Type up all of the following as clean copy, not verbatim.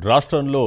రాష్ట్రంలో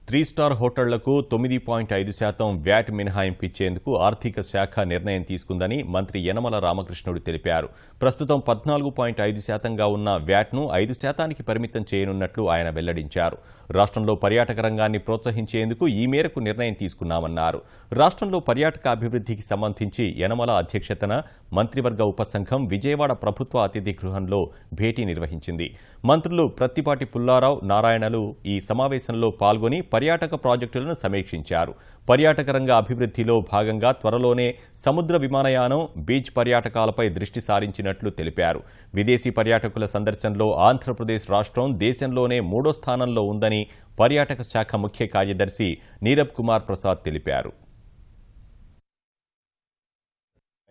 3 star హోటళ్లకు 9.5% VAT మినహాయింపు ఇచ్చేందుకు ఆర్థిక శాఖ నిర్ణయం తీసుకుందని మంత్రి యనమల రామకృష్ణుడు తెలిపారు. ప్రస్తుతం 14.5%గా ఉన్న వ్యాట్ను 5%కి పరిమితం చేయనున్నట్లు ఆయన వెల్లడించారు. రాష్ట్రంలో పర్యాటక రంగాన్ని ప్రోత్సహించేందుకు ఈ మేరకు నిర్ణయం తీసుకున్నామన్నారు. రాష్ట్రంలో పర్యాటక అభివృద్ధికి సంబంధించి యనమల అధ్యక్షతన మంత్రివర్గ ఉపసంఘం విజయవాడ ప్రభుత్వ అతిథి గృహంలో భేటీ నిర్వహించింది. మంత్రులు ప్రత్తిపాటి పుల్లారావు, నారాయణలు ఈ సమావేశంలో పాల్గొని పర్యాటక ప్రాజెక్టులను సమీక్షించారు. పర్యాటక రంగ అభివృద్ధిలో భాగంగా త్వరలోనే సముద్ర విమానయానం, బీచ్ పర్యాటకాలపై దృష్టి సారించినట్లు తెలిపారు. విదేశీ పర్యాటకుల సందర్శనలో ఆంధ్రప్రదేశ్ రాష్ట్రం దేశంలోనే 3వ స్థానంలో ఉందని పర్యాటక శాఖ ముఖ్య కార్యదర్శి నీరబ్ కుమార్ ప్రసాద్ తెలిపారు.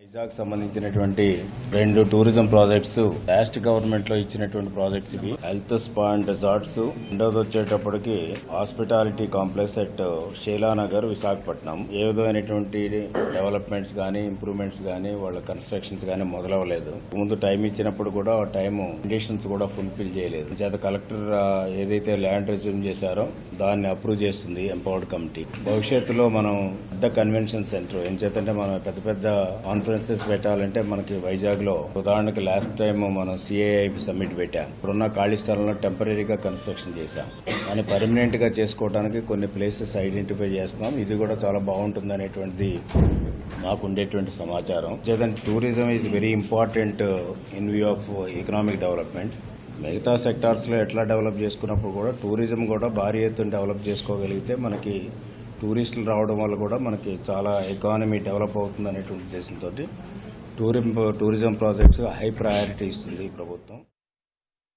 వైజాగ్ సంబంధించినటువంటి 2 టూరిజం ప్రాజెక్ట్స్ లాస్ట్ గవర్నమెంట్ లో ఇచ్చినటువంటి ప్రాజెక్ట్స్ ఇవి. హెల్త్ స్పా అండ్ రిసార్ట్స్, రెండోది వచ్చేటప్పటికి hospitality complex at Sheelanagar, Visakhapatnam. ఏ విధమైనటువంటి డెవలప్మెంట్స్ గానీ, ఇంప్రూవ్మెంట్స్ గానీ, వాళ్ళ కన్స్ట్రక్షన్స్ గానీ మొదలవలేదు. ముందు టైం ఇచ్చినప్పుడు కూడా టైం కండిషన్స్ కూడా ఫుల్ఫిల్ చేయలేదు. చేత కలెక్టర్ ఏదైతే ల్యాండ్ రిజ్యూమ్ చేశారో దాన్ని అప్రూవ్ చేస్తుంది ఎంపవర్డ్ కమిటీ. భవిష్యత్తులో మనం పెద్ద కన్వెన్షన్ సెంటర్ ఏం చేతంటే మనం పెద్ద కాన్ఫరెన్సెస్ పెట్టాలంటే మనకి వైజాగ్ లో ఉదాహరణకి లాస్ట్ టైం మనం సిఐఐ సమ్మిట్ పెట్టాం. ఇప్పుడున్న ఖాళీ స్థలంలో టెంపరీగా కన్స్ట్రక్షన్ చేశాం. దాన్ని పర్మనెంట్ గా చేసుకోవడానికి కొన్ని ప్లేసెస్ ఐడెంటిఫై చేస్తున్నాం. ఇది కూడా చాలా బాగుంటుంది అనేటువంటిది మాకు ఉండేటువంటి సమాచారం. Tourism is very important in view of economic development. మిగతా సెక్టార్స్ లో ఎట్లా డెవలప్ చేసుకున్నప్పుడు కూడా టూరిజం కూడా భారీ ఎత్తున డెవలప్ చేసుకోగలిగితే మనకి టూరిస్టులు రావడం వల్ల కూడా మనకి చాలా ఎకానమీ డెవలప్ అవుతుంది అనేటువంటి ఉద్దేశంతో టూరిజం ప్రాజెక్ట్స్ హై ప్రయారిటీ ఇస్తుంది ప్రభుత్వం.